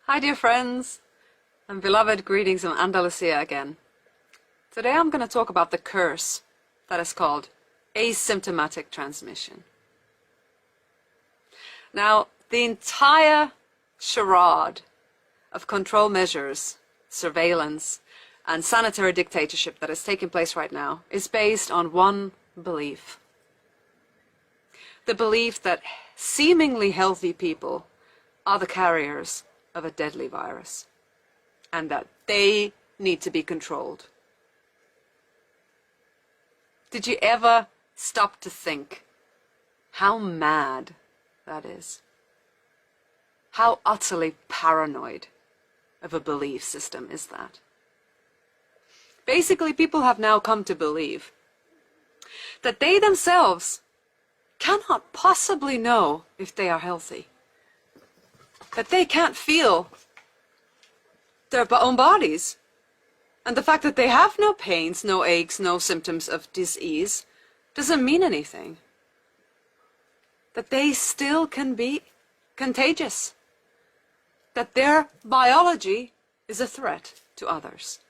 Hi dear friends, and beloved greetings from Andalusia again. Today I'm going to talk about the curse that is called asymptomatic transmission. Now, the entire charade of control measures, surveillance, and sanitary dictatorship that is taking place right now is based on one belief. The belief that seemingly healthy people are the carriers of a deadly virus, and that they need to be controlled. Did you ever stop to think how mad that is? How utterly paranoid of a belief system is that? Basically, people have now come to believe that they themselves cannot possibly know if they are healthy. That they can't feel their own bodies. And the fact that they have no pains, no aches, no symptoms of disease doesn't mean anything. That they still can be contagious. That their biology is a threat to others.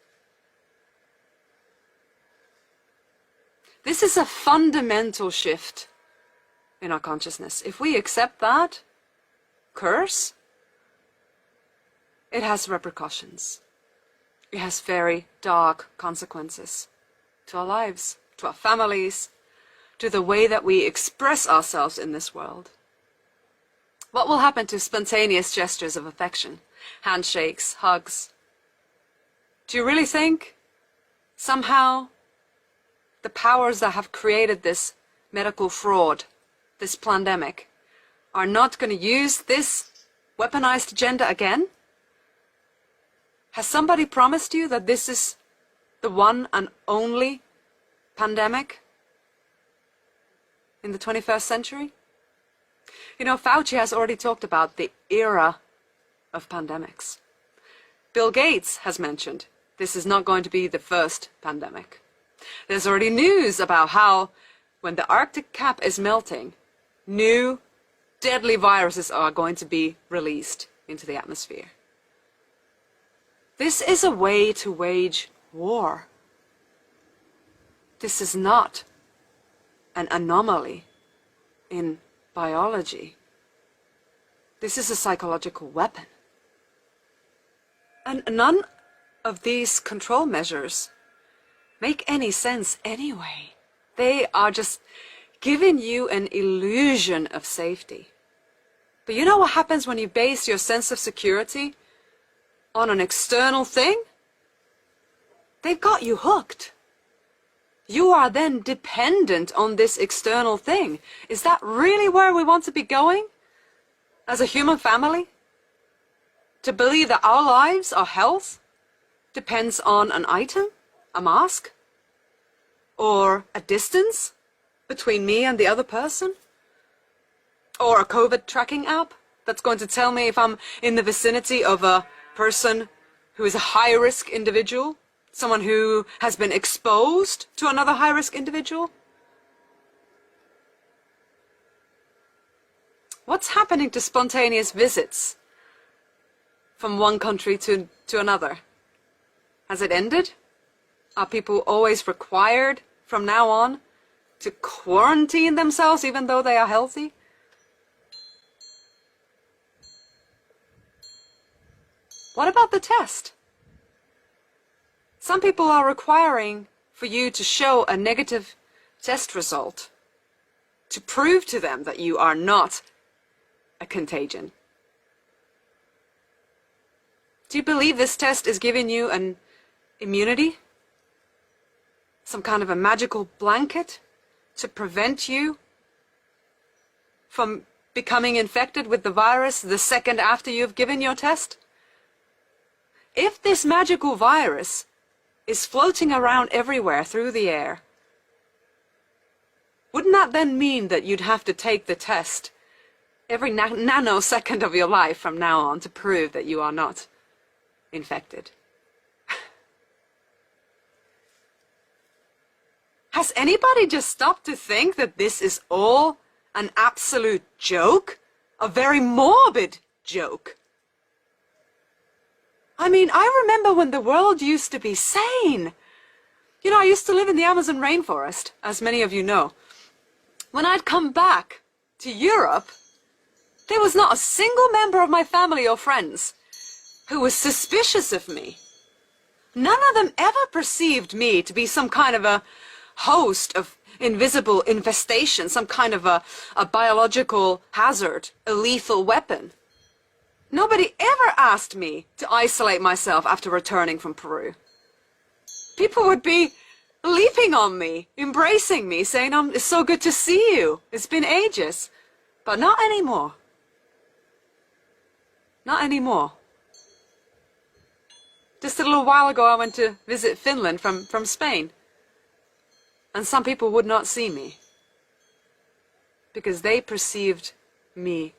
This is a fundamental shift in our consciousness. If we accept that curse, it has repercussions. It has very dark consequences to our lives, to our families, to the way that we express ourselves in this world. What will happen to spontaneous gestures of affection, handshakes, hugs? Do you really think somehow the powers that have created this medical fraud, this pandemic, are not going to use this weaponized agenda again? Has somebody promised you that this is the one and only pandemic in the 21st century? You know, Fauci has already talked about the era of pandemics. Bill Gates has mentioned this is not going to be the first pandemic. There's already news about how when the Arctic cap is melting, new deadly viruses are going to be released into the atmosphere. This is a way to wage war. This is not an anomaly in biology. This is a psychological weapon. And none of these control measures make any sense anyway. They are just giving you an illusion of safety. But you know what happens when you base your sense of security on an external thing? They've got you hooked. You are then dependent on this external thing. Is that really where we want to be going as a human family? To believe that our lives, our health, depends on an item, a mask, or a distance between me and the other person? Or a COVID tracking app that's going to tell me if I'm in the vicinity of a person who is a high-risk individual, someone who has been exposed to another high-risk individual? What's happening to spontaneous visits from one country to another? Has it ended? Are people always required from now on to quarantine themselves even though they are healthy? What about the test? Some people are requiring for you to show a negative test result to prove to them that you are not a contagion. Do you believe this test is giving you an immunity? Some kind of a magical blanket to prevent you from becoming infected with the virus the second after you've given your test? If this magical virus is floating around everywhere through the air, wouldn't that then mean that you'd have to take the test every nanosecond of your life from now on to prove that you are not infected? Has anybody just stopped to think that this is all an absolute joke? A very morbid joke? I mean, I remember when the world used to be sane. You know, I used to live in the Amazon rainforest, as many of you know. When I'd come back to Europe, there was not a single member of my family or friends who was suspicious of me. None of them ever perceived me to be some kind of a host of invisible infestation, some kind of a biological hazard, a lethal weapon. Nobody ever asked me to isolate myself after returning from Peru. People would be leaping on me, embracing me, saying, it's so good to see you. It's been ages. But not anymore. Not anymore. Just a little while ago I went to visit Finland from Spain. And some people would not see me. Because they perceived me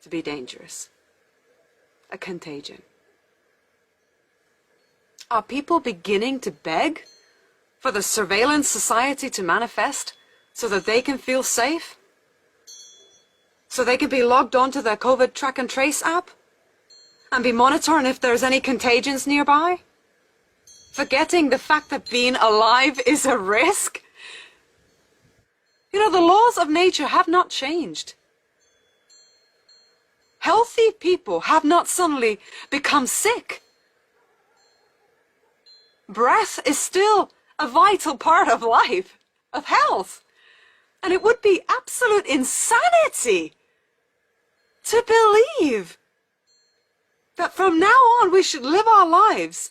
to be dangerous. A contagion. Are people beginning to beg for the surveillance society to manifest so that they can feel safe? So they can be logged onto their COVID track and trace app? And be monitoring if there's any contagions nearby? Forgetting the fact that being alive is a risk? You know, the laws of nature have not changed. Healthy people have not suddenly become sick. Breath is still a vital part of life, of health. And it would be absolute insanity to believe that from now on we should live our lives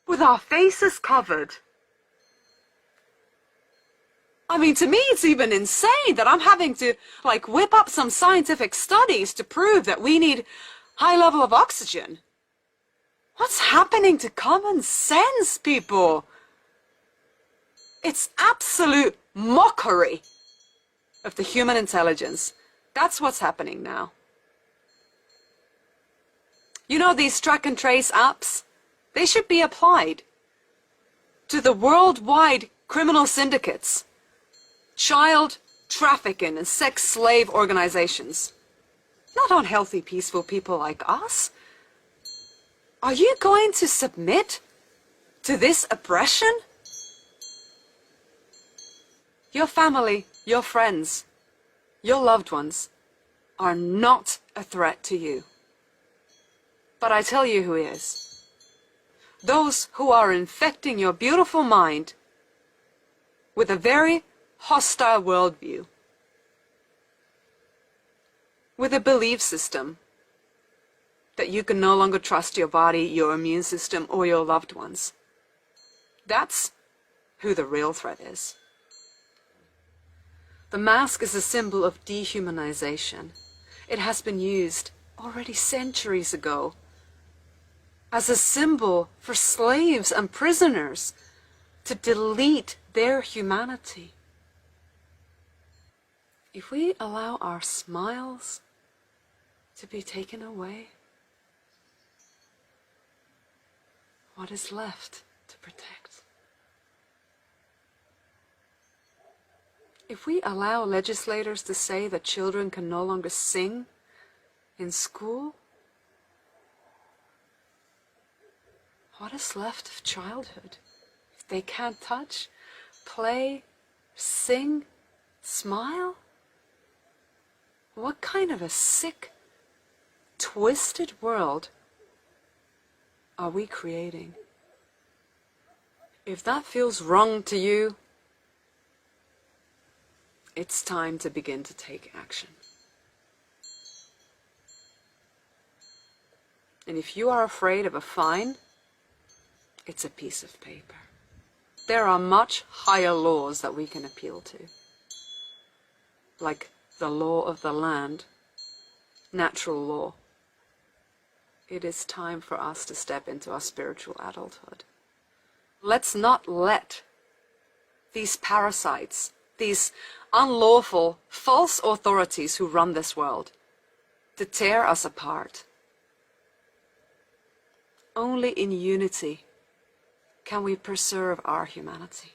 with our faces covered. I mean, to me it's even insane that I'm having to whip up some scientific studies to prove that we need high level of oxygen. What's happening to common sense, people? It's absolute mockery of the human intelligence. That's what's happening now. You know, these track and trace apps, they should be applied to the worldwide criminal syndicates, child trafficking and sex slave organizations, not on healthy, peaceful people like us. Are you going to submit to this oppression? Your family, your friends, your loved ones are not a threat to you. But I tell you who is. Those who are infecting your beautiful mind with a very hostile worldview, with a belief system that you can no longer trust your body, your immune system, or your loved ones. That's who the real threat is. The mask is a symbol of dehumanization. It has been used already centuries ago as a symbol for slaves and prisoners to delete their humanity. If we allow our smiles to be taken away, what is left to protect? If we allow legislators to say that children can no longer sing in school, what is left of childhood? If they can't touch, play, sing, smile? What kind of a sick, twisted world are we creating? If that feels wrong to you, it's time to begin to take action. And if you are afraid of a fine, it's a piece of paper. There are much higher laws that we can appeal to, like the law of the land, natural law. It is time for us to step into our spiritual adulthood. Let's not let these parasites, these unlawful, false authorities who run this world, to tear us apart. Only in unity can we preserve our humanity.